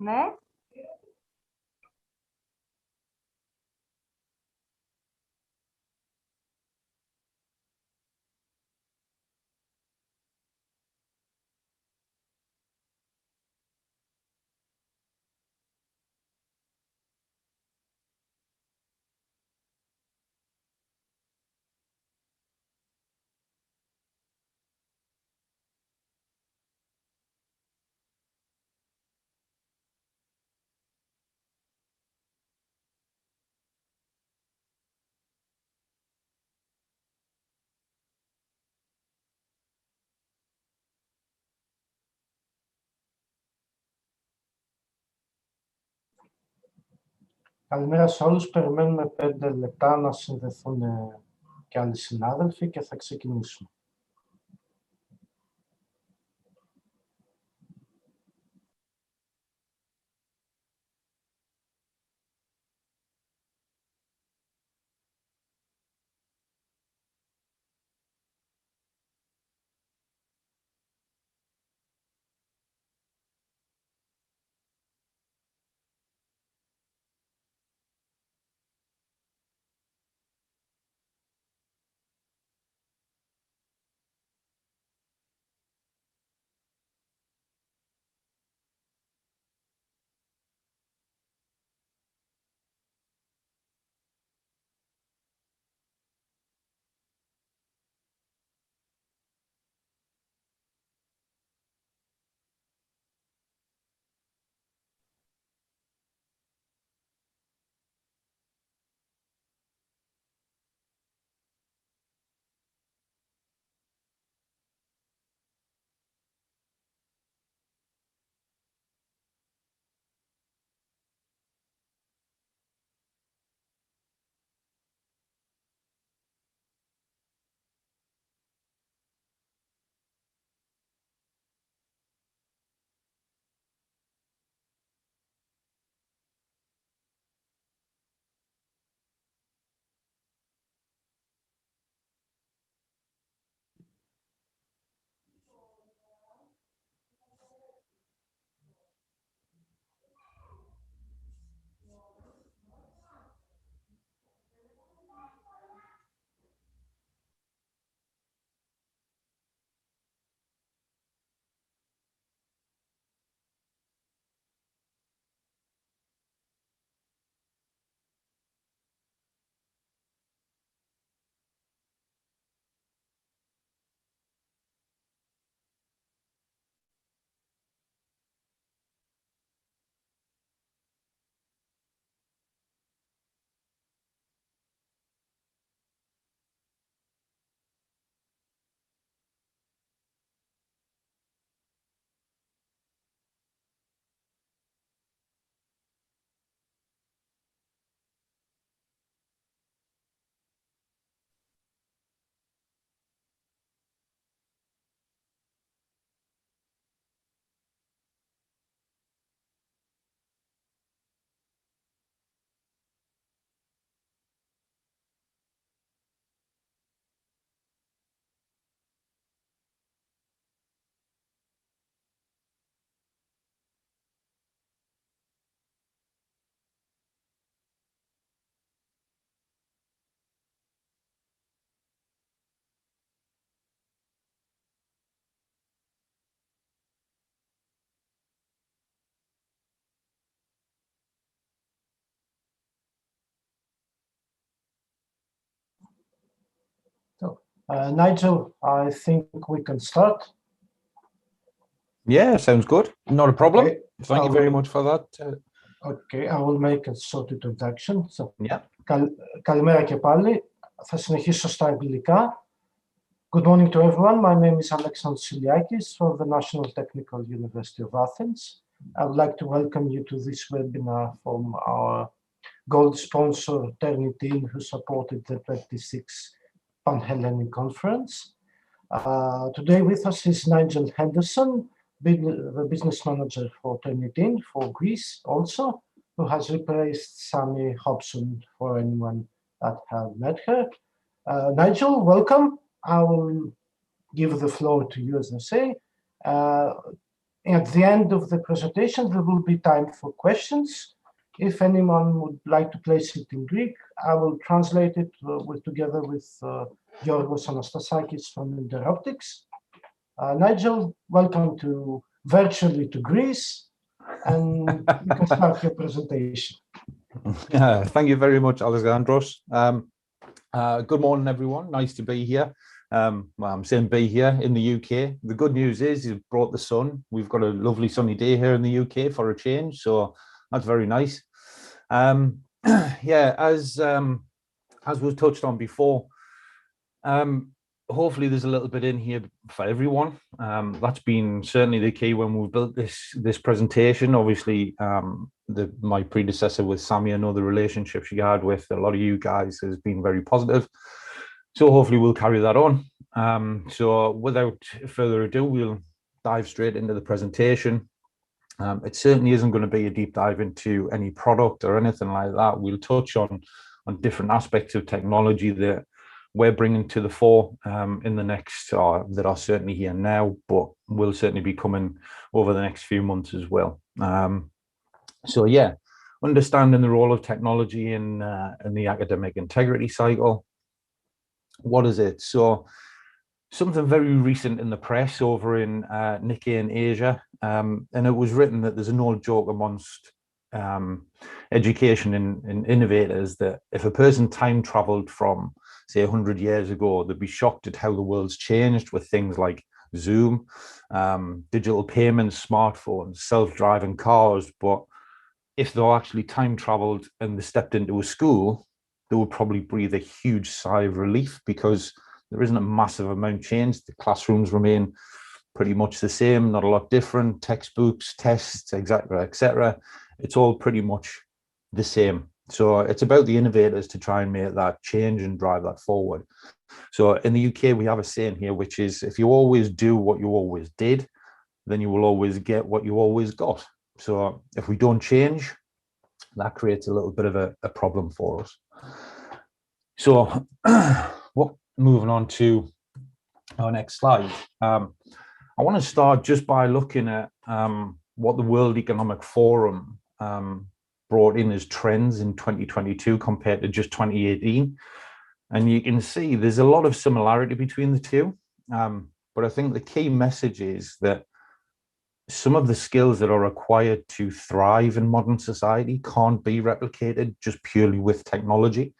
Ναι. Καλημέρα σε όλους. Περιμένουμε 5 λεπτά να συνδεθούν και άλλοι συνάδελφοι και θα ξεκινήσουμε. So, Nigel, I think we can start. Yeah, sounds good. Not a problem. Okay. Thank you very much for that. Okay, I will make a short introduction. So, Yeah. Καλημέρα και πάλι. Θα συνεχίσω στα αγγλικά. Good morning to everyone. My name is Alexandros Siliakis from the National Technical University of Athens. I would like to welcome you to this webinar from our gold sponsor, Turnitin, who supported the 26th Pan-Hellenic Conference. Today with us is Nigel Henderson, the business manager for Turnitin for Greece also, who has replaced Sami Hobson for anyone that have met her. Nigel, welcome. I will give the floor to you, as I say. At the end of the presentation, there will be time for questions. If anyone would like to place it in Greek, I will translate it together with Yorgos Anastasakis from Interoptics. Nigel, welcome virtually to Greece, and you can start your presentation. Thank you very much, Alexandros. Good morning, everyone. Nice to be here. Well, I'm saying be here in the UK. The good news is you've brought the sun. We've got a lovely sunny day here in the UK for a change, so that's very nice. Yeah, as was touched on before, hopefully there's a little bit in here for everyone. That's been certainly the key when we built this presentation. Obviously, my predecessor with Sammy, I know the relationship she had with a lot of you guys has been very positive. So hopefully we'll carry that on. So without further ado, we'll dive straight into the presentation. It certainly isn't going to be a deep dive into any product or anything like that. We'll touch on different aspects of technology that we're bringing to the fore in the next, that are certainly here now, but will certainly be coming over the next few months as well. So yeah, understanding the role of technology in the academic integrity cycle. What is it? So something very recent in the press over in Nikkei in Asia, and it was written that there's an old joke amongst education and innovators that if a person time traveled from, say, 100 years ago, they'd be shocked at how the world's changed with things like Zoom, digital payments, smartphones, self-driving cars. But if they actually time traveled and they stepped into a school, they would probably breathe a huge sigh of relief because there isn't a massive amount changed. The classrooms remain pretty much the same, not a lot different. Textbooks, tests, etc., etc. It's all pretty much the same. So it's about the innovators to try and make that change and drive that forward. So in the UK, we have a saying here, which is if you always do what you always did, then you will always get what you always got. So if we don't change, that creates a little bit of a problem for us. So moving on to our next slide. I want to start just by looking at what the World Economic Forum brought in as trends in 2022 compared to just 2018. And you can see there's a lot of similarity between the two. But I think the key message is that some of the skills that are required to thrive in modern society can't be replicated just purely with technology.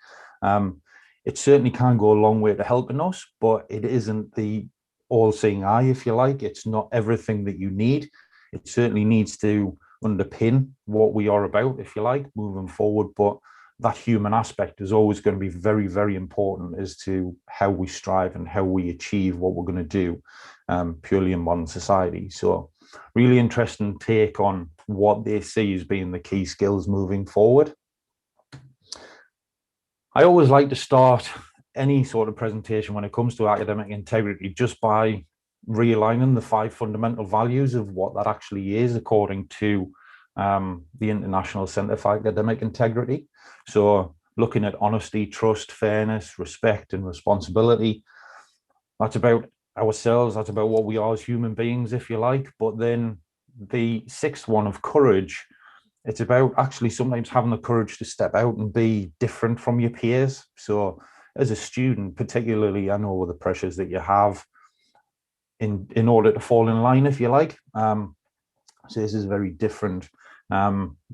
It certainly can go a long way to helping us, but it isn't the all-seeing eye, if you like. It's not everything that you need. It certainly needs to underpin what we are about, if you like, moving forward. But that human aspect is always going to be very, very important as to how we strive and how we achieve what we're going to do purely in modern society. So really interesting take on what they see as being the key skills moving forward. I always like to start any sort of presentation when it comes to academic integrity just by realigning the 5 fundamental values of what that actually is according to the International Centre for Academic Integrity. So looking at honesty, trust, fairness, respect, and responsibility. That's about ourselves, that's about what we are as human beings, if you like. But then the 6th one of courage, it's about actually sometimes having the courage to step out and be different from your peers. So as a student, particularly, I know the pressures that you have in order to fall in line, if you like. So this is a very different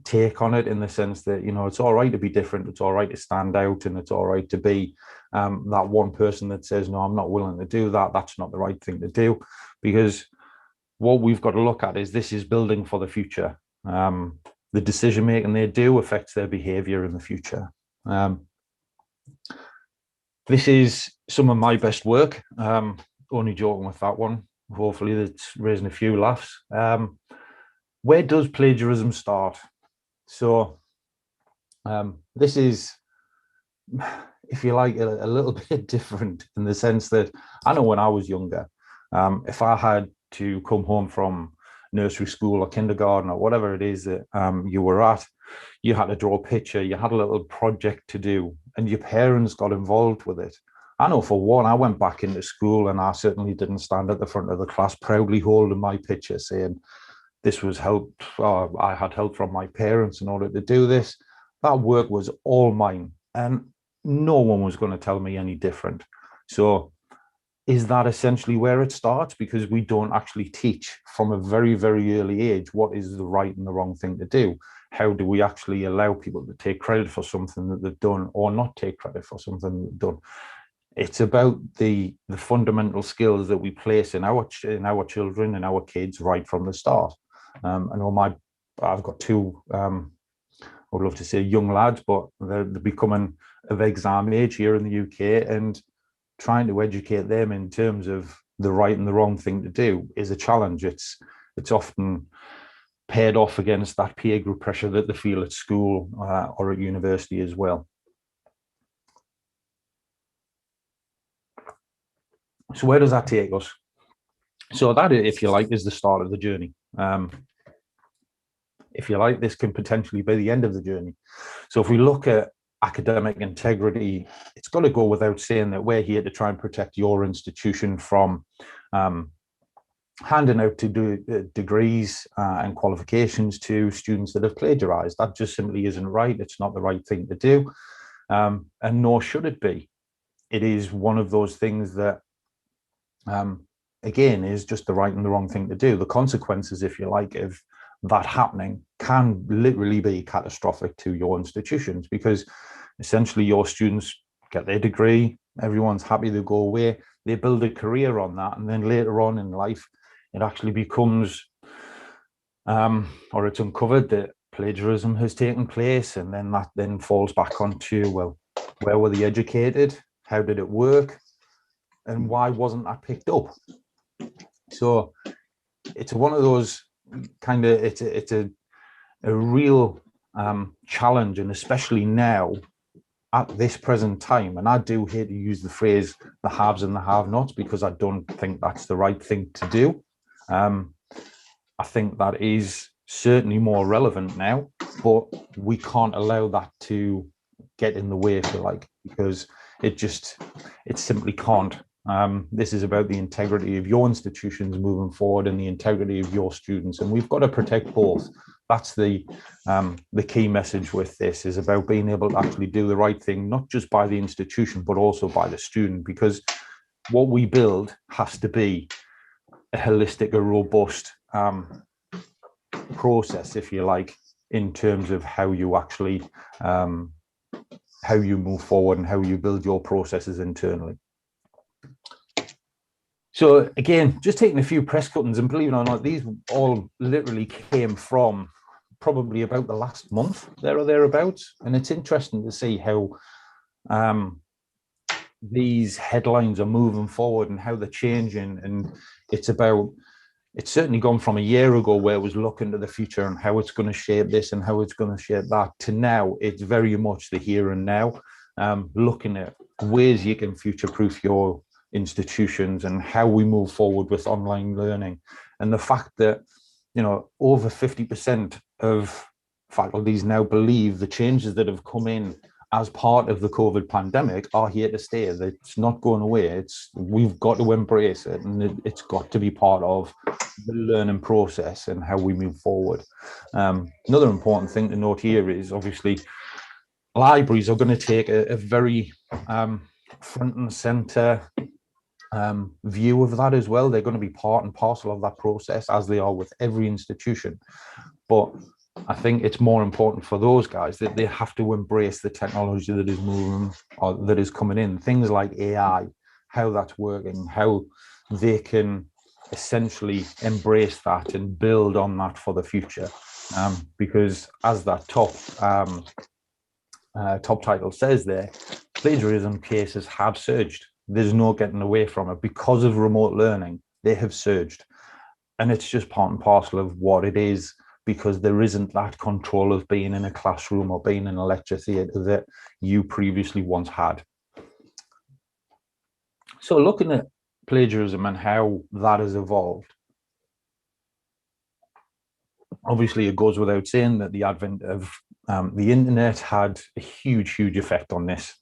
take on it in the sense that, you know, it's all right to be different, it's all right to stand out, and it's all right to be that one person that says, no, I'm not willing to do that. That's not the right thing to do, because what we've got to look at is this is building for the future. The decision making they do affects their behavior in the future. This is some of my best work. Only joking with that one. Hopefully that's raising a few laughs. Where does plagiarism start? So this is, if you like, a little bit different in the sense that I know when I was younger, if I had to come home from nursery school or kindergarten or whatever it is that you were at, you had to draw a picture, you had a little project to do, and your parents got involved with it. I know for one, I went back into school and I certainly didn't stand at the front of the class proudly holding my picture saying, this was help, I had help from my parents in order to do this. That work was all mine, and no one was going to tell me any different. So is that essentially where it starts? Because we don't actually teach from a very, very early age what is the right and the wrong thing to do. How do we actually allow people to take credit for something that they've done, or not take credit for something they've done? It's about the fundamental skills that we place in our children and our kids right from the start. I know I've got two, I would love to say young lads, but they're becoming of exam age here in the UK, and trying to educate them in terms of the right and the wrong thing to do is a challenge. It's often paired off against that peer group pressure that they feel at school or at university as well. So where does that take us? So that, if you like, is the start of the journey. If you like, this can potentially be the end of the journey. So if we look at academic integrity, it's got to go without saying that we're here to try and protect your institution from handing out degrees and qualifications to students that have plagiarized. That just simply isn't right. It's not the right thing to do, and nor should it be. It is one of those things that, again, is just the right and the wrong thing to do. The consequences, if you like, of that happening can literally be catastrophic to your institutions, because essentially your students get their degree, everyone's happy, they go away, they build a career on that, and then later on in life it actually becomes or it's uncovered that plagiarism has taken place, and then that then falls back onto, well, where were they educated, how did it work, and why wasn't that picked up? So it's one of those kind of, it's a real challenge, and especially now at this present time. And I do hate to use the phrase the haves and the have-nots, because I don't think that's the right thing to do. I think that is certainly more relevant now, but we can't allow that to get in the way, if you like, because it simply can't. This is about the integrity of your institutions moving forward and the integrity of your students, and we've got to protect both. That's the key message with this, is about being able to actually do the right thing, not just by the institution, but also by the student, because what we build has to be a holistic, a robust process, if you like, in terms of how you actually, how you move forward and how you build your processes internally. So again, just taking a few press cuttings, and believe it or not, these all literally came from probably about the last month, there or thereabouts. And it's interesting to see how these headlines are moving forward and how they're changing. And it's certainly gone from a year ago, where it was looking to the future and how it's going to shape this and how it's going to shape that, to now it's very much the here and now, looking at ways you can future-proof your institutions and how we move forward with online learning. And the fact that, you know, over 50% of faculties now believe the changes that have come in as part of the COVID pandemic are here to stay. It's not going away. We've got to embrace it, and it's got to be part of the learning process and how we move forward. Another important thing to note here is, obviously, libraries are going to take a very front and center view of that as well. They're going to be part and parcel of that process, as they are with every institution. But I think it's more important for those guys that they have to embrace the technology that is moving, or that is coming in. Things like AI, how that's working, how they can essentially embrace that and build on that for the future. Because as that top title says there, plagiarism cases have surged. There's no getting away from it. Because of remote learning, they have surged. And it's just part and parcel of what it is, because there isn't that control of being in a classroom or being in a lecture theatre that you previously once had. So looking at plagiarism and how that has evolved, obviously it goes without saying that the advent of the internet had a huge effect on this.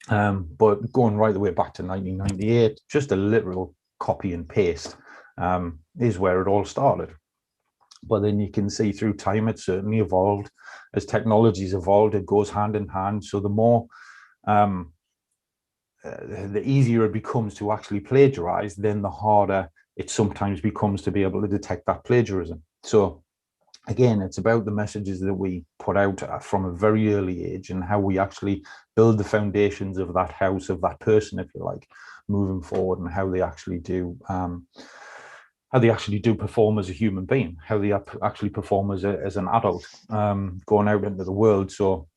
But going right the way back to 1998, just a literal copy and paste is where it all started. But then you can see through time, it's certainly evolved. As technology's evolved, it goes hand in hand. So the more, the easier it becomes to actually plagiarize, then the harder it sometimes becomes to be able to detect that plagiarism. So again, it's about the messages that we put out from a very early age and how we actually build the foundations of that house, of that person, if you like, moving forward, and how they actually do perform as a human being, how they actually perform as an adult, going out into the world. So,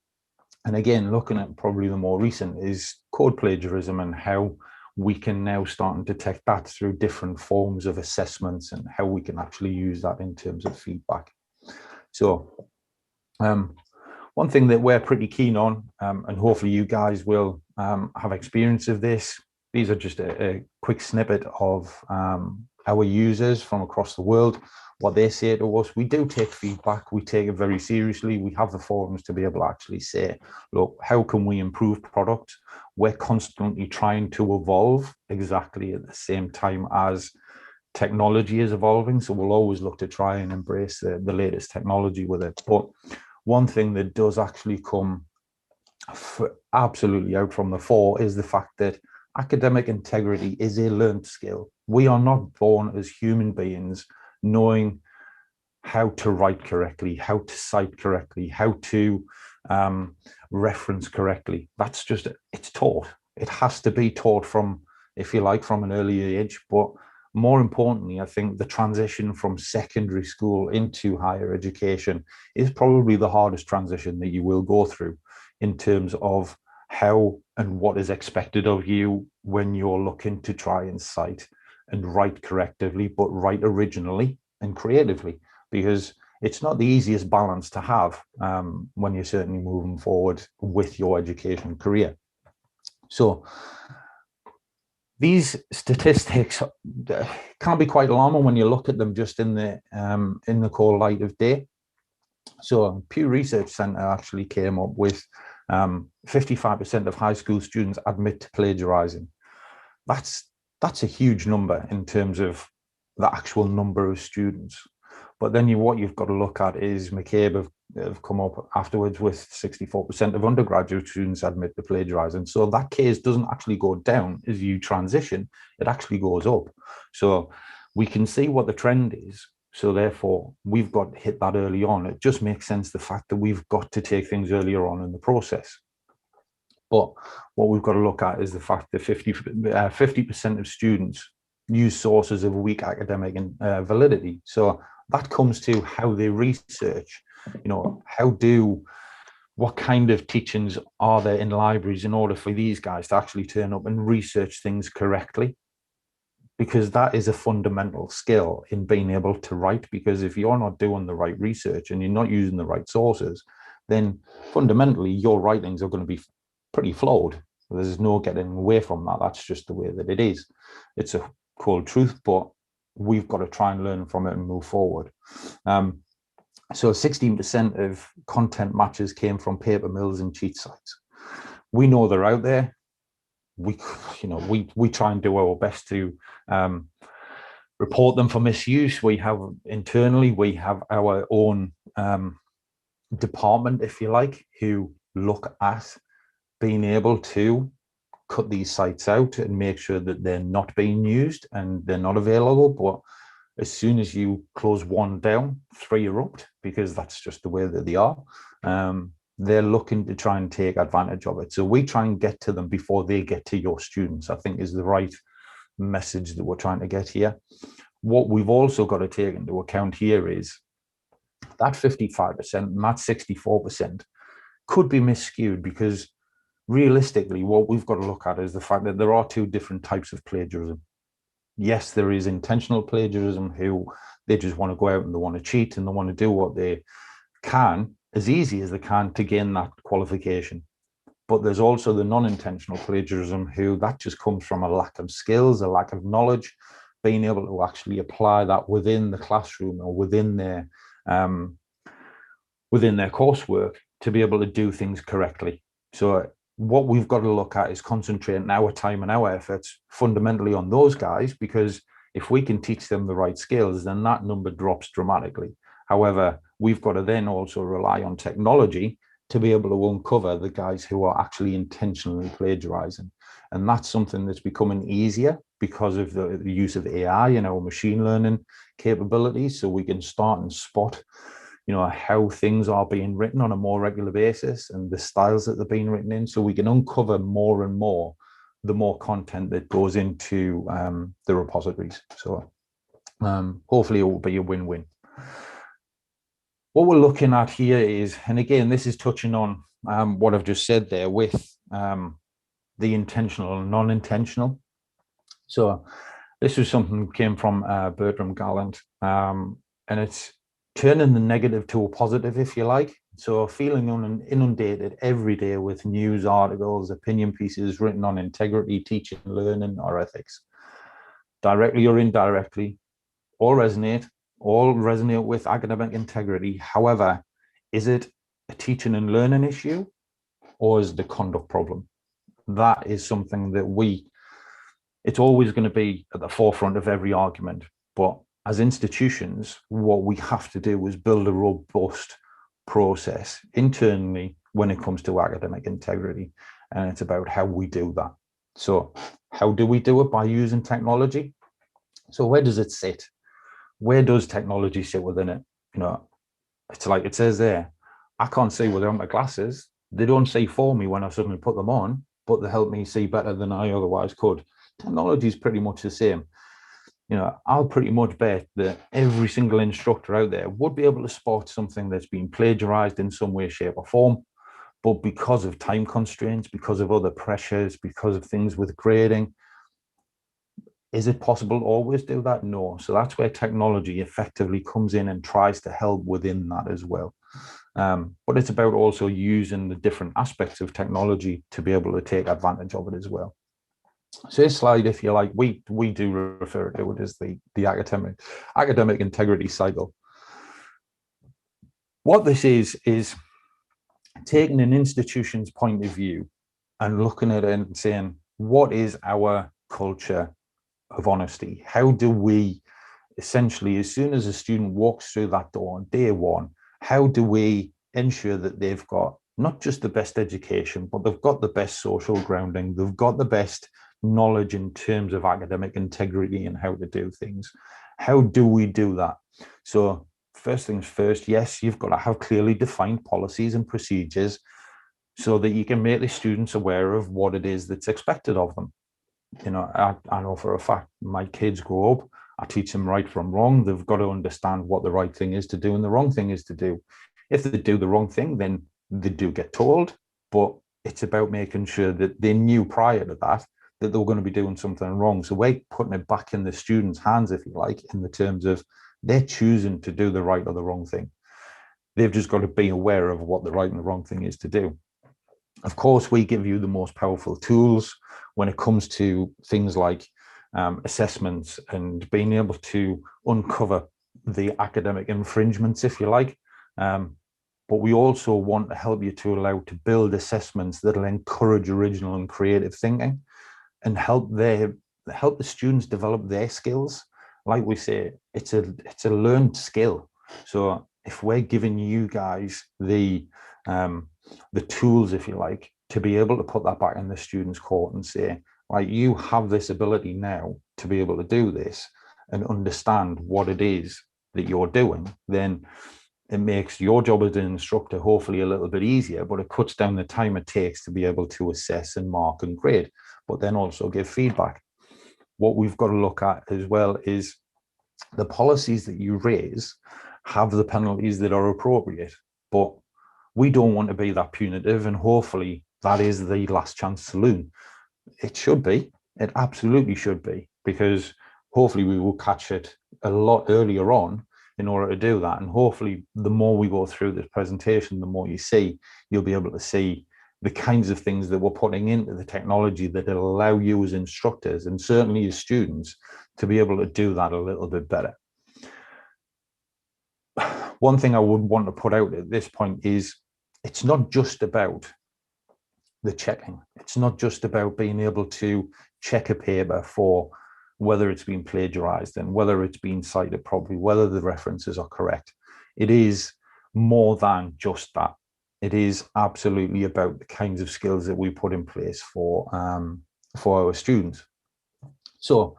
and again, looking at probably the more recent is code plagiarism and how we can now start and detect that through different forms of assessments and how we can actually use that in terms of feedback. So one thing that we're pretty keen on, and hopefully you guys will have experience of this, these are just a quick snippet of our users from across the world, what they say to us. We do take feedback, we take it very seriously. We have the forums to be able to actually say, look, how can we improve product? We're constantly trying to evolve exactly at the same time as technology is evolving. So we'll always look to try and embrace the latest technology with it. But one thing that does actually come absolutely out from the fore is the fact that academic integrity is a learned skill. We are not born as human beings knowing how to write correctly, how to cite correctly, how to reference correctly. That's just, it's taught. It has to be taught from, if you like, from an early age. But more importantly, I think the transition from secondary school into higher education is probably the hardest transition that you will go through in terms of how and what is expected of you when you're looking to try and cite and write correctly, but write originally and creatively, because it's not the easiest balance to have when you're certainly moving forward with your education career. So these statistics can be quite alarming when you look at them just in the cold light of day. So Pew Research Center actually came up with 55% of high school students admit to plagiarizing. That's a huge number in terms of the actual number of students. But then what you've got to look at is McCabe have come up afterwards with 64% of undergraduate students admit to plagiarizing. So that case doesn't actually go down as you transition, it actually goes up. So we can see what the trend is. So therefore, we've got to hit that early on. It just makes sense, the fact that we've got to take things earlier on in the process. But what we've got to look at is the fact that 50% of students use sources of weak academic validity. So that comes to how they research, what kind of teachings are there in libraries in order for these guys to actually turn up and research things correctly? Because that is a fundamental skill in being able to write. Because if you're not doing the right research and you're not using the right sources, then fundamentally your writings are going to be pretty flawed. There's no getting away from that. That's just the way that it is. It's a cold truth, but we've got to try and learn from it and move forward. So 16% of content matches came from paper mills and cheat sites. We know they're out there. We try and do our best to report them for misuse. We have internally, we have our own department, if you like, who look at being able to cut these sites out and make sure that they're not being used and they're not available. But as soon as you close one down, three erupt, because that's just the way that they are. They're looking to try and take advantage of it. So we try and get to them before they get to your students, I think is the right message that we're trying to get here. What we've also got to take into account here is that 55% and that 64% could be misskewed, because realistically, what we've got to look at is the fact that there are two different types of plagiarism. Yes, there is intentional plagiarism, who they just want to go out and they want to cheat and they want to do what they can as easy as they can to gain that qualification. But there's also the non-intentional plagiarism, who that just comes from a lack of skills, a lack of knowledge, being able to actually apply that within the classroom or within their coursework to be able to do things correctly. So what we've got to look at is concentrating our time and our efforts fundamentally on those guys, because if we can teach them the right skills, then that number drops dramatically. However, we've got to then also rely on technology to be able to uncover the guys who are actually intentionally plagiarizing. And that's something that's becoming easier because of the use of AI and our machine learning capabilities. So we can start and spot, how things are being written on a more regular basis and the styles that they're being written in. So we can uncover more and more the more content that goes into the repositories. So hopefully it will be a win-win. What we're looking at here is, and again, this is touching on what I've just said there with the intentional and non-intentional. So this was something that came from Bertram Gallant, and it's turning the negative to a positive, if you like. So feeling inundated every day with news articles, opinion pieces written on integrity, teaching, learning, or ethics, directly or indirectly, all resonate with academic integrity. However, is it a teaching and learning issue, or is it a conduct problem? That is something that it's always going to be at the forefront of every argument. But as institutions, what we have to do is build a robust process internally when it comes to academic integrity. And it's about how we do that. So how do we do it? By using technology. So where does it sit? Where does technology sit within it? It's like it says there, I can't see without my glasses. They don't see for me when I suddenly put them on, but they help me see better than I otherwise could. Technology is pretty much the same. I'll pretty much bet that every single instructor out there would be able to spot something that's been plagiarized in some way, shape, or form. But because of time constraints, because of other pressures, because of things with grading, is it possible to always do that? No. So that's where technology effectively comes in and tries to help within that as well. But it's about also using the different aspects of technology to be able to take advantage of it as well. So this slide, if you like, we do refer to it as the academic integrity cycle. What this is taking an institution's point of view and looking at it and saying, what is our culture of honesty? How do we essentially, as soon as a student walks through that door on day one, how do we ensure that they've got not just the best education, but they've got the best social grounding, they've got the best knowledge in terms of academic integrity and how to do things? How do we do that? So first things first, yes, you've got to have clearly defined policies and procedures so that you can make the students aware of what it is that's expected of them. I know for a fact my kids grow up, I teach them right from wrong. They've got to understand what the right thing is to do and the wrong thing is to do. If they do the wrong thing, then they do get told, but it's about making sure that they knew prior to that they were going to be doing something wrong. So we're putting it back in the students' hands, if you like, in the terms of they're choosing to do the right or the wrong thing. They've just got to be aware of what the right and the wrong thing is to do. Of course, we give you the most powerful tools when it comes to things like assessments and being able to uncover the academic infringements, if you like. But we also want to help you to build assessments that'll encourage original and creative thinking and help the students develop their skills. Like we say, it's a learned skill. So if we're giving you guys the tools, if you like, to be able to put that back in the students' court and say, right, you have this ability now to be able to do this and understand what it is that you're doing, then it makes your job as an instructor hopefully a little bit easier, but it cuts down the time it takes to be able to assess and mark and grade, but then also give feedback. What we've got to look at as well is the policies that you raise have the penalties that are appropriate, but we don't want to be that punitive, and hopefully that is the last chance saloon. It should be, it absolutely should be, because hopefully we will catch it a lot earlier on in order to do that. And hopefully the more we go through this presentation, the more you'll be able to see the kinds of things that we're putting into the technology that will allow you as instructors and certainly as students to be able to do that a little bit better. One thing I would want to put out at this point is it's not just about the checking. It's not just about being able to check a paper for whether it's been plagiarized and whether it's been cited properly, whether the references are correct. it is more than just that. It is absolutely about the kinds of skills that we put in place for our students. So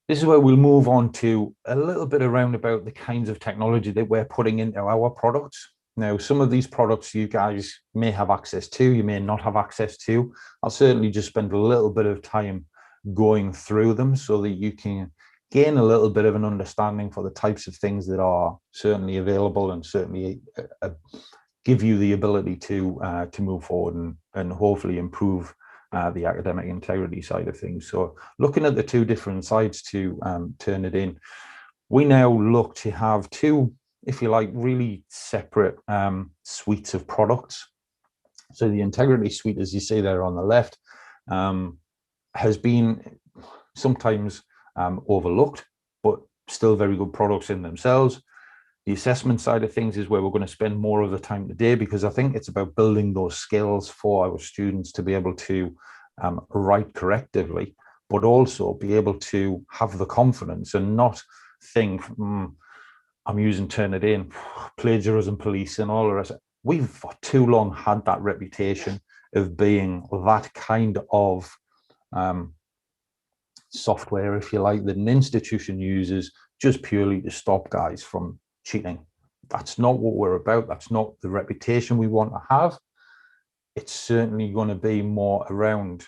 this is where we'll move on to a little bit around about the kinds of technology that we're putting into our products. Now, some of these products you guys may have access to, you may not have access to. I'll certainly just spend a little bit of time going through them so that you can gain a little bit of an understanding for the types of things that are certainly available and certainly give you the ability to move forward and hopefully improve the academic integrity side of things. So looking at the two different sides to Turnitin, we now look to have two, if you like, really separate suites of products. So the integrity suite, as you see there on the left, has been sometimes overlooked, but still very good products in themselves. The assessment side of things is where we're going to spend more of the time today, because I think it's about building those skills for our students to be able to write correctively, but also be able to have the confidence and not think, I'm using Turnitin, plagiarism police and all the rest. We've for too long had that reputation of being that kind of software, if you like, that an institution uses just purely to stop guys from cheating. That's not what we're about. That's not the reputation we want to have. It's certainly going to be more around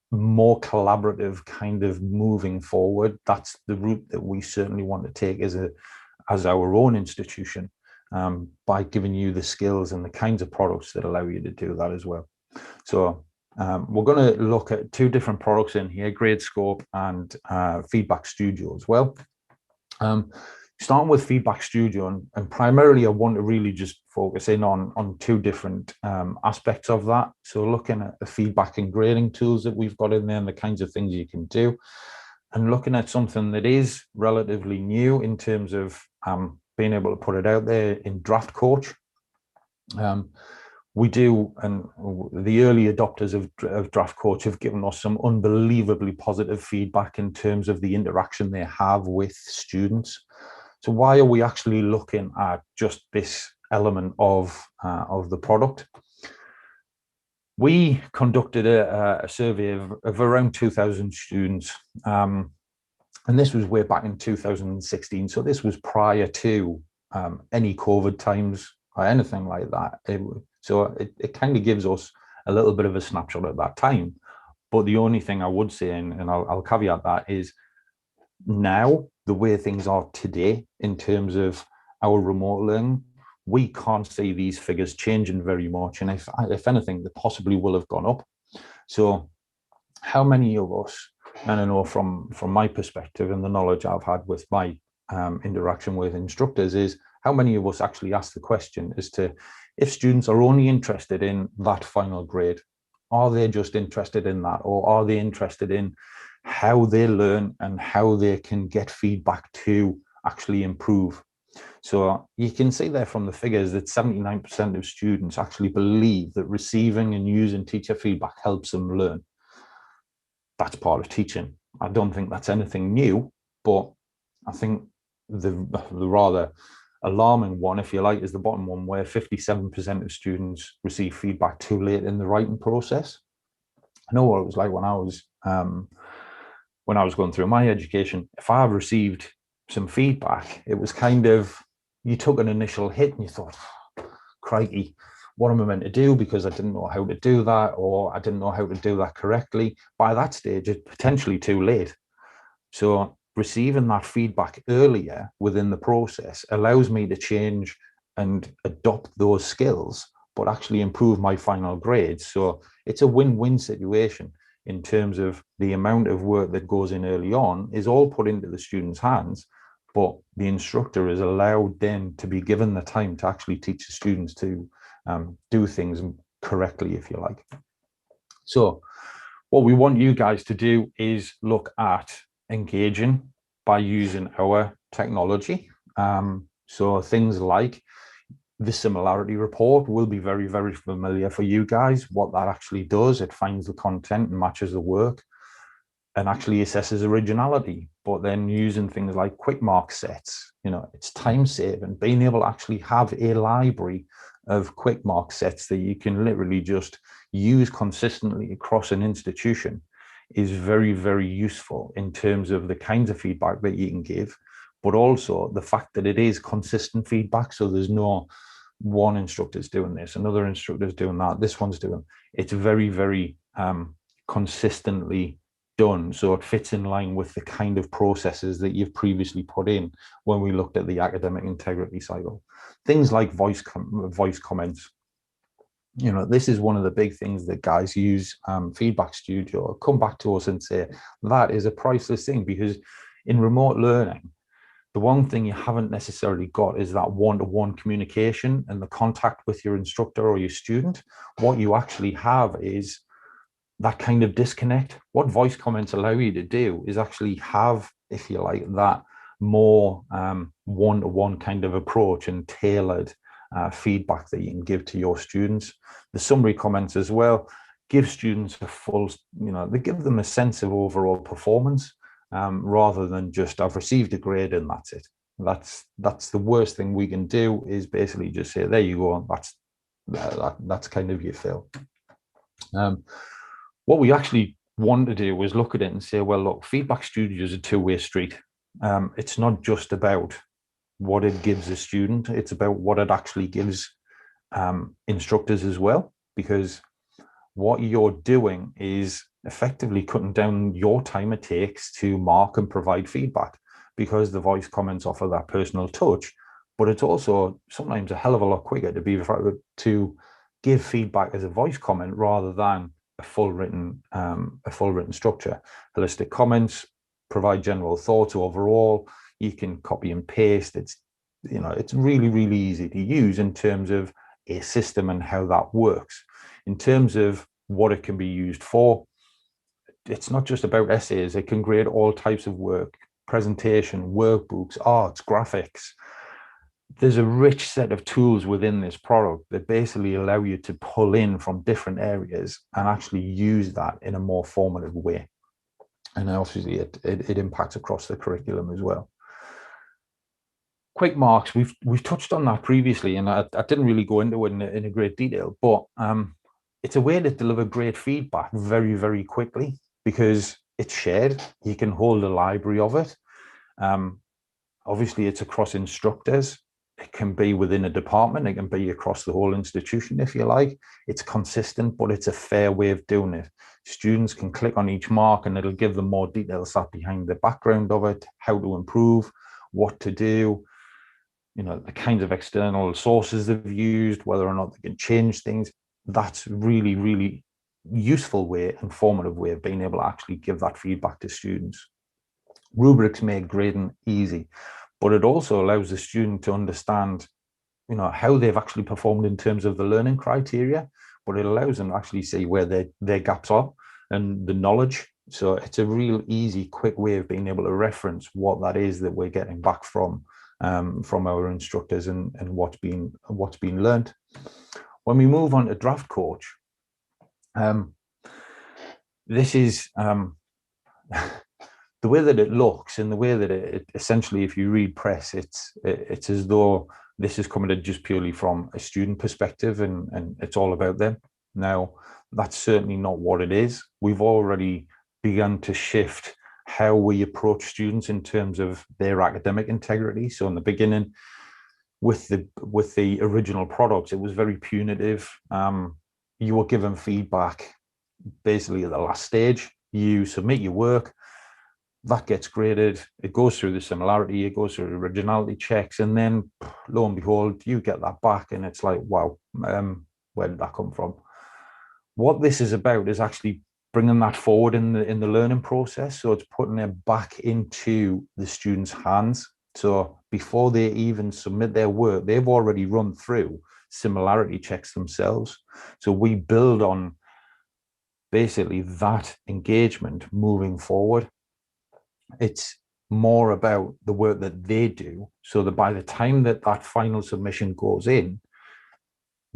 more collaborative kind of moving forward. That's the route that we certainly want to take as our own institution, by giving you the skills and the kinds of products that allow you to do that as well. So we're going to look at two different products in here, GradeScope and Feedback Studio as well. Starting with Feedback Studio, and primarily I want to really just focus in on two different aspects of that. So looking at the feedback and grading tools that we've got in there and the kinds of things you can do, and looking at something that is relatively new in terms of being able to put it out there in Draft Coach. We do, and the early adopters of Draft Coach have given us some unbelievably positive feedback in terms of the interaction they have with students. So why are we actually looking at just this element of the product? We conducted a survey of around 2,000 students, and this was way back in 2016. So this was prior to any COVID times or anything like that. So it kind of gives us a little bit of a snapshot at that time. But the only thing I would say, and I'll caveat that, is now the way things are today in terms of our remote learning, we can't see these figures changing very much. And if anything, they possibly will have gone up. So how many of us, and I know from my perspective and the knowledge I've had with my interaction with instructors, is how many of us actually ask the question as to if students are only interested in that final grade, are they just interested in that, or are they interested in how they learn and how they can get feedback to actually improve? So you can see there from the figures that 79% of students actually believe that receiving and using teacher feedback helps them learn. That's part of teaching. I don't think that's anything new, but I think the rather alarming one, if you like, is the bottom one, where 57% of students receive feedback too late in the writing process. I know what it was like when I was going through my education. If I received some feedback, it was kind of, you took an initial hit and you thought, crikey, what am I meant to do? Because I didn't know how to do that, or I didn't know how to do that correctly. By that stage, it's potentially too late. So receiving that feedback earlier within the process allows me to change and adopt those skills, but actually improve my final grades. So it's a win-win situation in terms of the amount of work that goes in early on is all put into the student's hands, but the instructor is allowed then to be given the time to actually teach the students to do things correctly, if you like. So what we want you guys to do is look at engaging by using our technology. So things like the similarity report will be very, very familiar for you guys. What that actually does, it finds the content and matches the work and actually assesses originality. but then using things like quick mark sets, it's time saving. Being able to actually have a library of quick mark sets that you can literally just use consistently across an institution is very, very useful in terms of the kinds of feedback that you can give, but also the fact that it is consistent feedback. So there's no one instructor's doing this, another instructor's doing that, this one's doing. It's very, very consistently done, so it fits in line with the kind of processes that you've previously put in when we looked at the academic integrity cycle. Things like voice comments. This is one of the big things that guys use Feedback Studio, come back to us and say that is a priceless thing, because in remote learning, the one thing you haven't necessarily got is that one-to-one communication and the contact with your instructor or your student. What you actually have is that kind of disconnect. What voice comments allow you to do is actually have, if you like, that more one-to-one kind of approach and tailored feedback that you can give to your students. The summary comments as well give students a full, they give them a sense of overall performance, rather than just I've received a grade and that's it. That's the worst thing we can do, is basically just say, there you go, that's kind of your fill. What we actually want to do is look at it and say, well, look, Feedback Studio is a two-way street. It's not just about what it gives a student, it's about what it actually gives instructors as well, because what you're doing is effectively cutting down your time it takes to mark and provide feedback, because the voice comments offer that personal touch, but it's also sometimes a hell of a lot quicker to give feedback as a voice comment rather than a full written structure. Holistic comments provide general thoughts overall. You can copy and paste. It's really, really easy to use in terms of a system and how that works. In terms of what it can be used for, it's not just about essays. It can create all types of work, presentation, workbooks, arts, graphics. There's a rich set of tools within this product that basically allow you to pull in from different areas and actually use that in a more formative way. And obviously it impacts across the curriculum as well. Quick marks, we've touched on that previously, and I didn't really go into it in a great detail, but it's a way to deliver great feedback very, very quickly, because it's shared. You can hold a library of it. Obviously, it's across instructors. It can be within a department. It can be across the whole institution, if you like. It's consistent, but it's a fair way of doing it. Students can click on each mark and it'll give them more details behind the background of it, how to improve, what to do, the kinds of external sources they've used, whether or not they can change things. That's really, really useful way and formative way of being able to actually give that feedback to students. Rubrics make grading easy, but it also allows the student to understand, how they've actually performed in terms of the learning criteria, but it allows them to actually see where their gaps are and the knowledge. So it's a real easy, quick way of being able to reference what that is that we're getting back from our instructors and what's been learned. When we move on to Draft Coach, this is the way that it looks and the way that it essentially, if you read press, it's as though this is coming just purely from a student perspective and it's all about them. Now, that's certainly not what it is. We've already begun to shift how we approach students in terms of their academic integrity. So in the beginning, with the original products, it was very punitive. You were given feedback basically at the last stage. You submit your work, that gets graded, it goes through the similarity, it goes through the originality checks, and then lo and behold, you get that back and it's like, wow, where did that come from? What this is about is actually bringing that forward in the learning process. So it's putting it back into the students' hands. So before they even submit their work, they've already run through similarity checks themselves. So we build on basically that engagement moving forward. It's more about the work that they do, so that by the time that final submission goes in,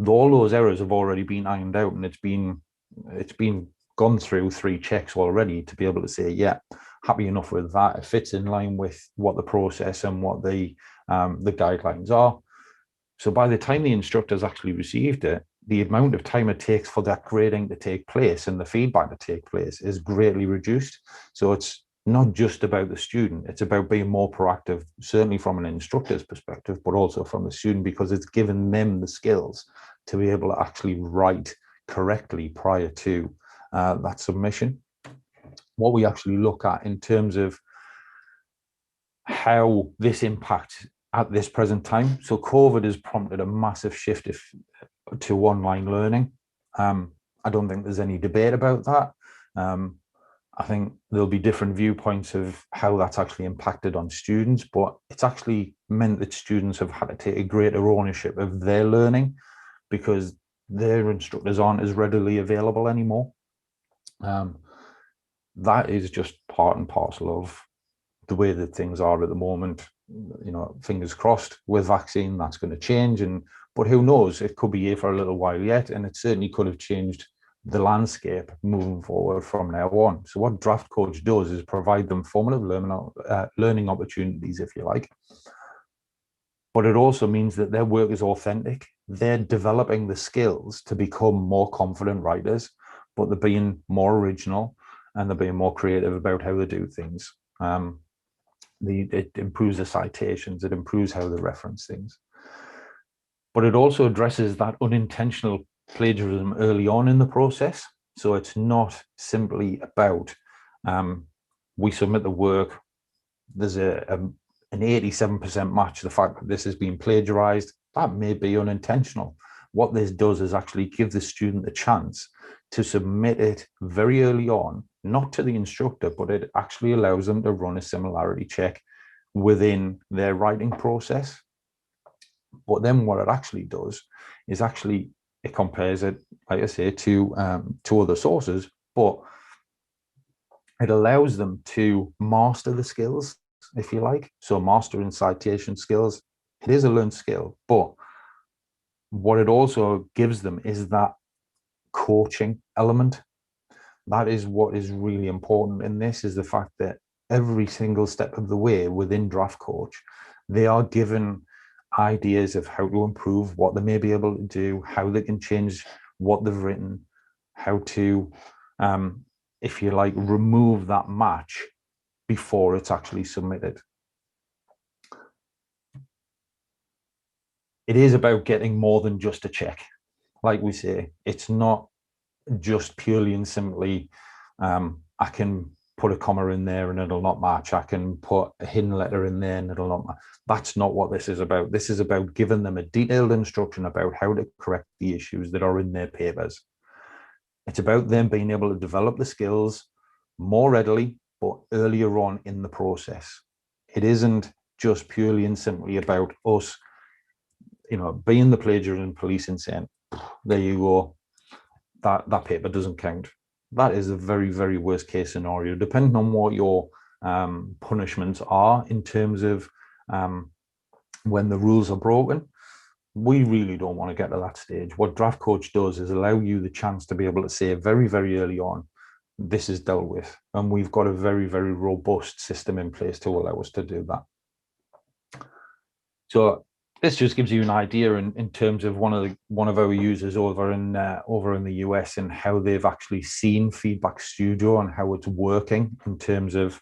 all those errors have already been ironed out, and it's been gone through 3 checks already to be able to say, yeah, happy enough with that. It fits in line with what the process and what the guidelines are. So by the time the instructors actually received it, the amount of time it takes for that grading to take place and the feedback to take place is greatly reduced. So it's not just about the student, it's about being more proactive, certainly from an instructor's perspective, but also from the student, because it's given them the skills to be able to actually write correctly prior to that submission. What we actually look at in terms of how this impacts at this present time. So COVID has prompted a massive shift to online learning. I don't think there's any debate about that. I think there'll be different viewpoints of how that's actually impacted on students, but it's actually meant that students have had to take a greater ownership of their learning because their instructors aren't as readily available anymore. That is just part and parcel of the way that things are at the moment. You know, fingers crossed with vaccine, that's going to change. But who knows? It could be here for a little while yet, and it certainly could have changed the landscape moving forward from now on. So what Draft Coach does is provide them formative learning opportunities, if you like. But it also means that their work is authentic. They're developing the skills to become more confident writers, but they're being more original and they're being more creative about how they do things. It improves the citations, it improves how they reference things. But it also addresses that unintentional plagiarism early on in the process. So it's not simply about we submit the work, there's an 87% match, the fact that this has been plagiarized, that may be unintentional. What this does is actually give the student a chance to submit it very early on, not to the instructor, but it actually allows them to run a similarity check within their writing process. But then what it actually does is actually it compares it, like I say, to other sources, but it allows them to master the skills, if you like. So mastering citation skills, it is a learned skill, but what it also gives them is that coaching element. That is what is really important in this, is the fact that every single step of the way within Draft Coach, they are given ideas of how to improve, what they may be able to do, how they can change what they've written, how to, if you like, remove that match before it's actually submitted. It is about getting more than just a check. Like we say, it's not just purely and simply, I can put a comma in there and it'll not match. I can put a hidden letter in there and it'll not match. That's not what this is about. This is about giving them a detailed instruction about how to correct the issues that are in their papers. It's about them being able to develop the skills more readily, but earlier on in the process. It isn't just purely and simply about us, you know, being the plagiarism police and saying, there you go, that paper doesn't count. That is a very, very worst case scenario, depending on what your punishments are in terms of when the rules are broken. We really don't want to get to that stage. What Draft Coach does is allow you the chance to be able to say very, very early on, this is dealt with. And we've got a very, very robust system in place to allow us to do that. So this just gives you an idea in terms of one of our users over in the US and how they've actually seen Feedback Studio and how it's working in terms of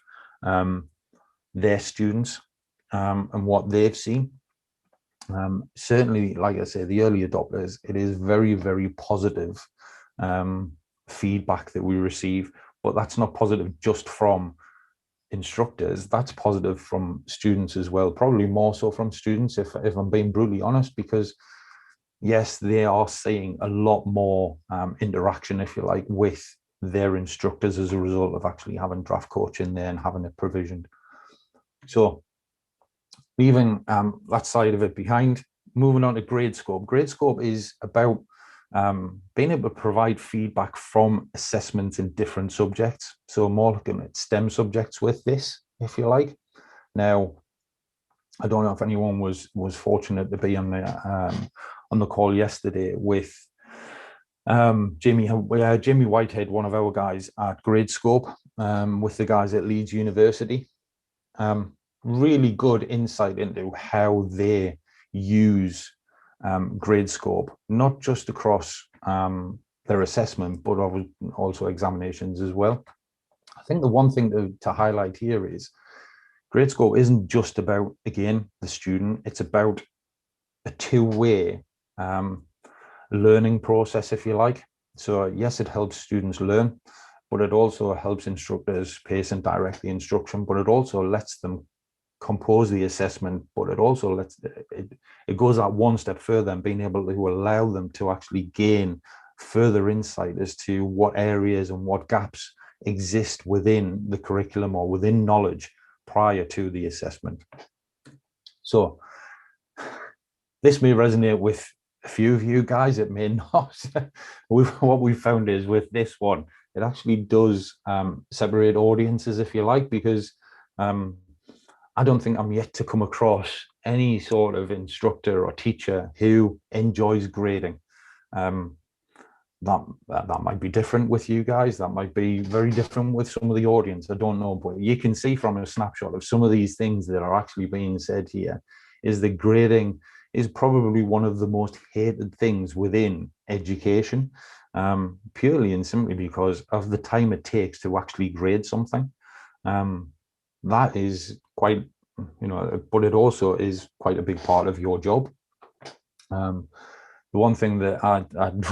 their students and what they've seen. Certainly, like I say, the early adopters, it is very, very positive feedback that we receive, but that's not positive just from instructors, that's positive from students as well, probably more so from students, if I'm being brutally honest, because yes, they are seeing a lot more interaction, if you like, with their instructors as a result of actually having Draft Coach in there and having it provisioned. So leaving that side of it behind, moving on to GradeScope. GradeScope is about being able to provide feedback from assessments in different subjects. So more looking at STEM subjects with this, if you like. Now, I don't know if anyone was fortunate to be on the call yesterday with Jamie Whitehead, one of our guys at Gradescope, with the guys at Leeds University. Really good insight into how they use Gradescope, not just across their assessment, but also examinations as well. I think the one thing to highlight here is Gradescope isn't just about, again, the student. It's about a two-way learning process, if you like. So yes, it helps students learn, but it also helps instructors pace and direct the instruction, but it also lets them compose the assessment, but it also lets it goes that one step further and being able to allow them to actually gain further insight as to what areas and what gaps exist within the curriculum or within knowledge prior to the assessment. So this may resonate with a few of you guys, it may not. What we found is with this one, it actually does separate audiences, if you like, because I don't think I'm yet to come across any sort of instructor or teacher who enjoys grading. That might be different with you guys. That might be very different with some of the audience. I don't know, but you can see from a snapshot of some of these things that are actually being said here is that grading is probably one of the most hated things within education, purely and simply because of the time it takes to actually grade something. That is quite, but it also is quite a big part of your job. The one thing that I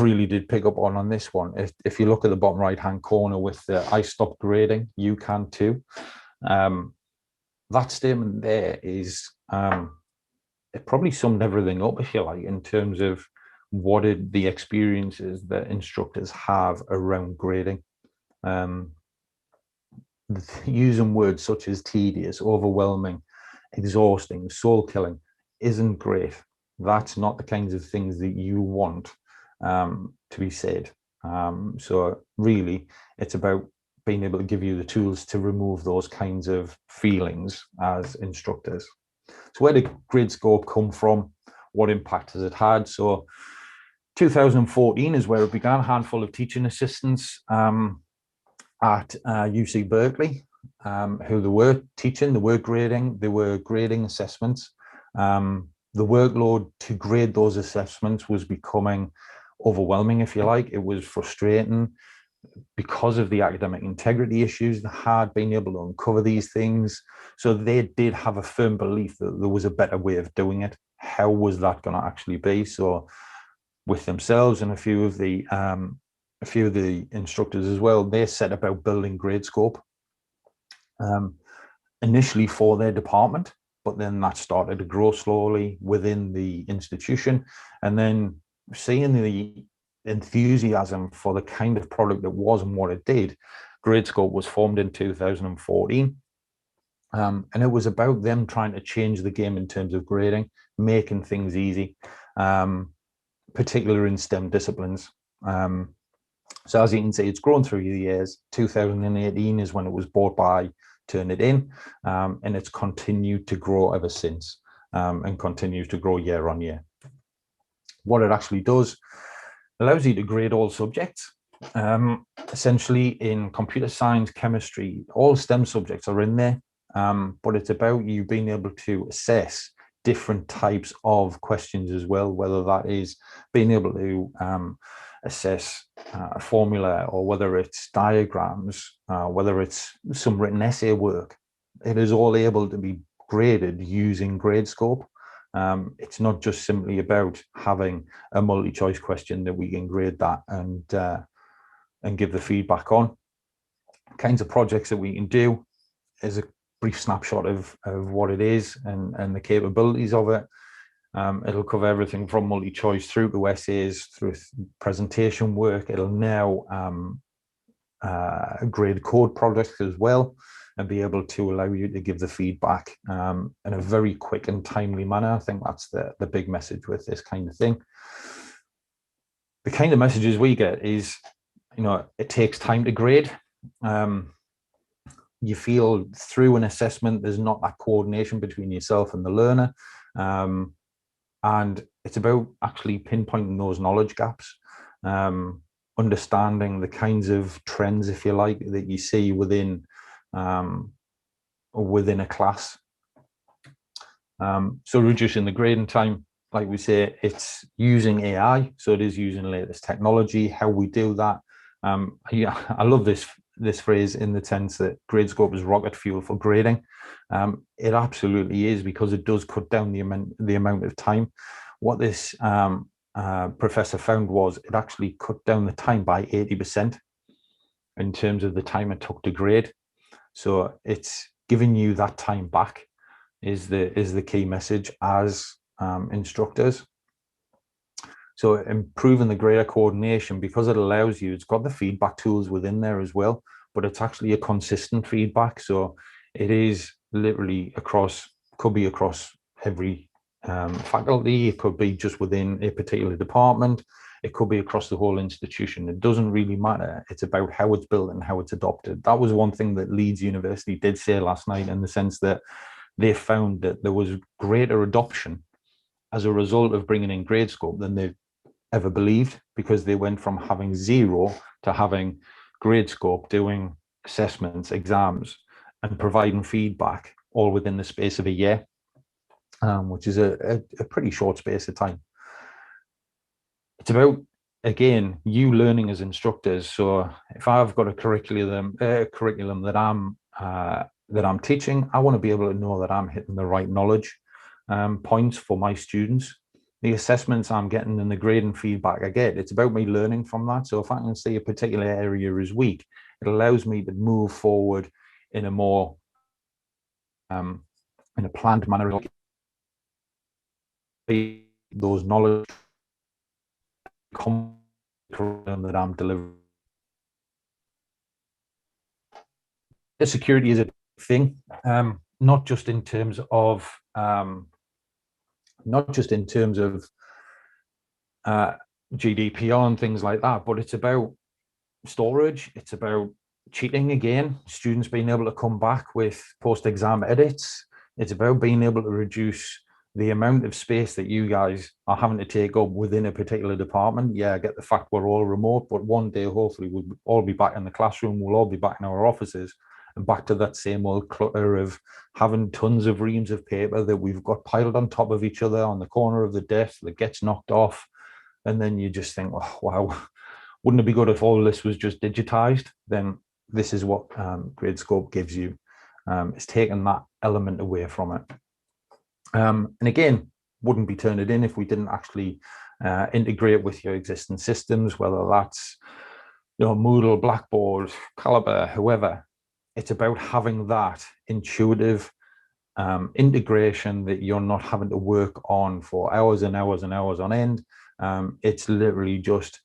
really did pick up on this one, if you look at the bottom right-hand corner with the I stopped grading, you can too. That statement there is, it probably summed everything up, if you like, in terms of what the experiences that instructors have around grading. Using words such as tedious, overwhelming, exhausting, soul-killing isn't great. That's not the kinds of things that you want to be said. So really, it's about being able to give you the tools to remove those kinds of feelings as instructors. So where did Gradescope come from? What impact has it had? So 2014 is where it began, a handful of teaching assistants at UC Berkeley, who they were teaching, they were grading assessments. The workload to grade those assessments was becoming overwhelming, if you like. It was frustrating because of the academic integrity issues they had been able to uncover these things. So they did have a firm belief that there was a better way of doing it. How was that going to actually be? So with themselves and a few of the instructors as well, they set about building Gradescope initially for their department, but then that started to grow slowly within the institution. And then seeing the enthusiasm for the kind of product it was and what it did, Gradescope was formed in 2014. And it was about them trying to change the game in terms of grading, making things easy, particularly in STEM disciplines. So as you can see, it's grown through the years. 2018 is when it was bought by Turnitin, and it's continued to grow ever since, and continues to grow year on year. What it actually does, allows you to grade all subjects. Essentially in computer science, chemistry, all STEM subjects are in there, but it's about you being able to assess different types of questions as well, whether that is being able to assess a formula, or whether it's diagrams, whether it's some written essay work. It is all able to be graded using Gradescope. It's not just simply about having a multi-choice question that we can grade that and give the feedback on. Kinds of projects that we can do is a brief snapshot of what it is and the capabilities of it. It'll cover everything from multi-choice through to essays, through presentation work. It'll now grade code projects as well, and be able to allow you to give the feedback in a very quick and timely manner. I think that's the big message with this kind of thing. The kind of messages we get is, it takes time to grade. You feel through an assessment, there's not that coordination between yourself and the learner. And it's about actually pinpointing those knowledge gaps. understanding the kinds of trends, if you like, that you see within a class. So reducing the grading time, like we say, it's using AI, so it is using latest technology. How we do that, yeah, I love this phrase in the sense that Gradescope is rocket fuel for grading. It absolutely is, because it does cut down the amount of time. What this professor found was it actually cut down the time by 80% in terms of the time it took to grade. So it's giving you that time back is the key message as instructors. So improving the grader coordination, because it allows you, it's got the feedback tools within there as well, but it's actually a consistent feedback. So it is literally across, could be across every faculty, it could be just within a particular department, it could be across the whole institution. It doesn't really matter. It's about how it's built and how it's adopted. That was one thing that Leeds University did say last night, in the sense that they found that there was greater adoption as a result of bringing in Gradescope than they've ever believed, because they went from having 0 to having Gradescope doing assessments, exams, and providing feedback all within the space of a year, which is a pretty short space of time. It's about, again, you learning as instructors. So if I've got a curriculum that I'm teaching, I want to be able to know that I'm hitting the right knowledge points for my students. The assessments I'm getting and the grading feedback I get, it's about me learning from that. So if I can see a particular area is weak, it allows me to move forward in a more in a planned manner. Those knowledge curriculum that I'm delivering. The security is a thing, not just in terms of GDPR and things like that, but it's about storage. It's about cheating again, students being able to come back with post-exam edits. It's about being able to reduce the amount of space that you guys are having to take up within a particular department. Yeah, I get the fact we're all remote, but one day, hopefully, we'll all be back in the classroom. We'll all be back in our offices, and back to that same old clutter of having tons of reams of paper that we've got piled on top of each other on the corner of the desk that gets knocked off. And then you just think, oh, wow, wouldn't it be good if all this was just digitized? Then this is what Gradescope gives you. It's taken that element away from it. And again, wouldn't be Turnitin if we didn't actually integrate with your existing systems, whether that's Moodle, Blackboard, Calibre, whoever. It's about having that intuitive integration that you're not having to work on for hours and hours and hours on end. It's literally just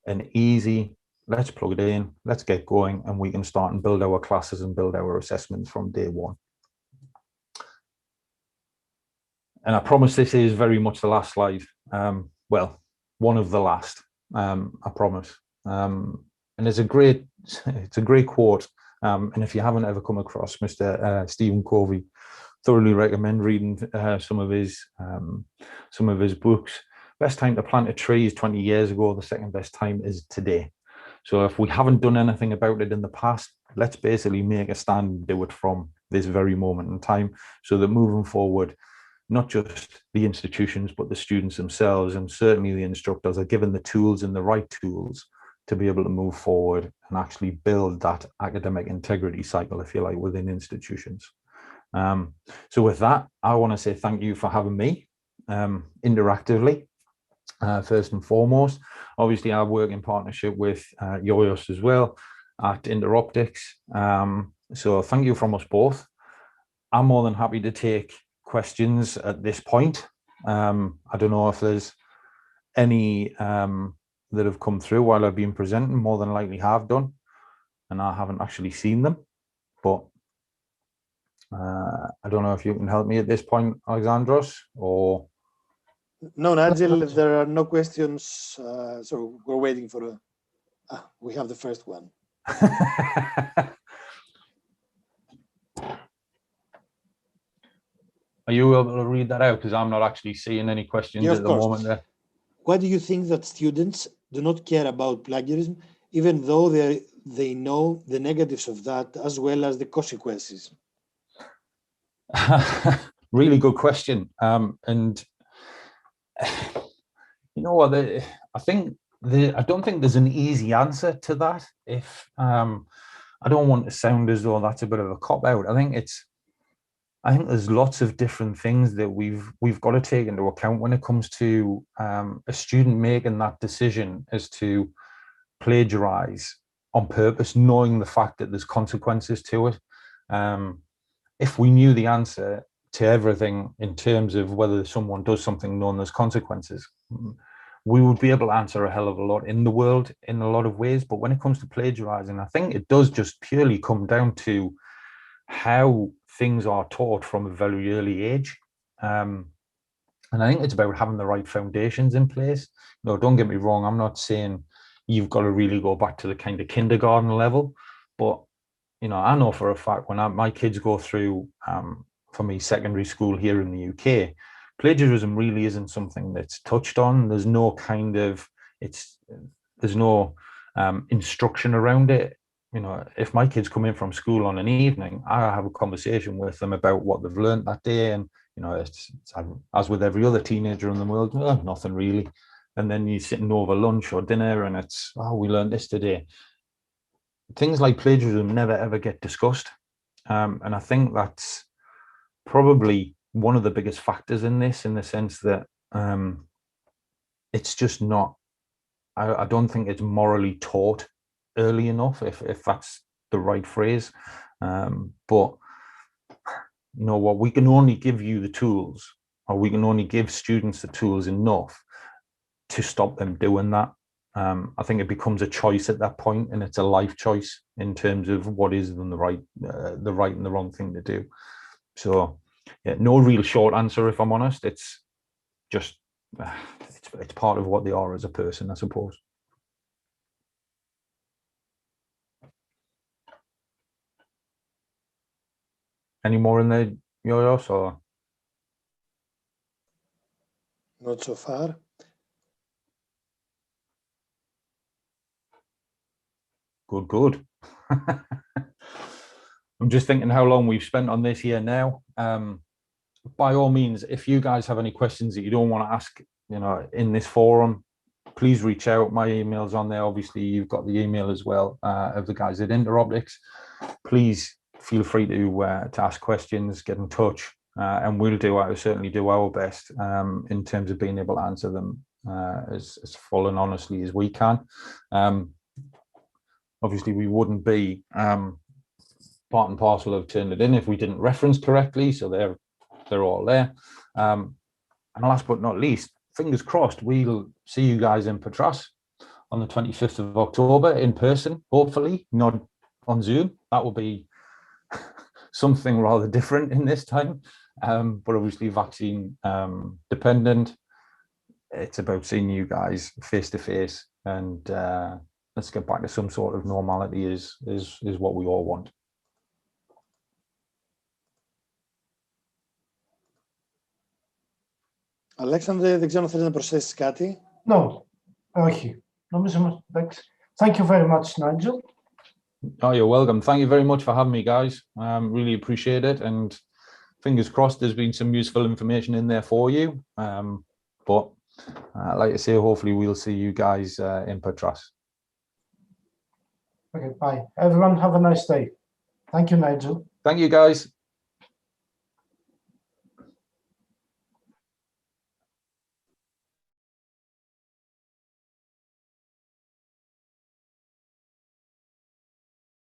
an easy, let's plug it in, let's get going, and we can start and build our classes and build our assessments from day one. And I promise this is very much the last slide. Well, one of the last, I promise. And it's a great quote. And if you haven't ever come across Mr. Stephen Covey, thoroughly recommend reading some of his books. Best time to plant a tree is 20 years ago. The second best time is today. So if we haven't done anything about it in the past, let's basically make a stand and do it from this very moment in time, so that moving forward, not just the institutions, but the students themselves, and certainly the instructors, are given the tools and the right tools to be able to move forward and actually build that academic integrity cycle, if you like, within institutions. So with that, I want to say thank you for having me interactively, first and foremost. Obviously, I work in partnership with Yoyos as well at Interoptics. So thank you from us both. I'm more than happy to take questions at this point. I don't know if there's any that have come through while I've been presenting. More than likely have done, and I haven't actually seen them, but I don't know if you can help me at this point, Alexandros, or... No, Nigel, there are no questions, so we're waiting for we have the first one. Are you able to read that out? Because I'm not actually seeing any questions at the moment there. Why do you think that students do not care about plagiarism, even though they know the negatives of that as well as the consequences? Really good question. And you know what? I don't think there's an easy answer to that. If I don't want to sound as though that's a bit of a cop out. I think there's lots of different things that we've got to take into account when it comes to a student making that decision as to plagiarize on purpose, knowing the fact that there's consequences to it. If we knew the answer to everything in terms of whether someone does something knowing there's consequences, we would be able to answer a hell of a lot in the world in a lot of ways. But when it comes to plagiarizing, I think it does just purely come down to how things are taught from a very early age. And I think it's about having the right foundations in place. No, don't get me wrong. I'm not saying you've got to really go back to the kind of kindergarten level, but I know for a fact when my kids go through, for me, secondary school here in the UK, plagiarism really isn't something that's touched on. There's no instruction around it. If my kids come in from school on an evening, I have a conversation with them about what they've learned that day. And, it's as with every other teenager in the world, nothing really. And then you're sitting over lunch or dinner and it's, we learned this today. Things like plagiarism never, ever get discussed. And I think that's probably one of the biggest factors in this, in the sense that it's just not, I don't think it's morally taught early enough, if that's the right phrase. But you know what, we can only give you the tools, or we can only give students the tools enough to stop them doing that. I think it becomes a choice at that point, and it's a life choice in terms of what is the right and the wrong thing to do. So yeah, no real short answer, if I'm honest. It's just it's part of what they are as a person, I suppose. Any more in there, Yoyos, or? Not so far. Good. I'm just thinking how long we've spent on this here now. By all means, if you guys have any questions that you don't want to ask, in this forum, please reach out. My email's on there. Obviously, you've got the email as well of the guys at Interoptics. Please feel free to ask questions, get in touch, and we'll certainly do our best in terms of being able to answer them as full and honestly as we can. Obviously, we wouldn't be part and parcel of Turnitin if we didn't reference correctly, so they're all there. And last but not least, fingers crossed, we'll see you guys in Patras on the 25th of October in person, hopefully, not on Zoom. That will be something rather different in this time, but obviously vaccine dependent. It's about seeing you guys face to face, and let's get back to some sort of normality is what we all want. Αλέξανδρε, δεν ξέρω αν θέλεις να προσθέσεις κάτι. No, όχι. Νομίζω, thank you very much, Nigel. Oh, you're welcome. Thank you very much for having me, guys. Really appreciate it. And fingers crossed there's been some useful information in there for you. But like I say, hopefully we'll see you guys in Patras. Okay, bye. Everyone have a nice day. Thank you, Nigel. Thank you, guys.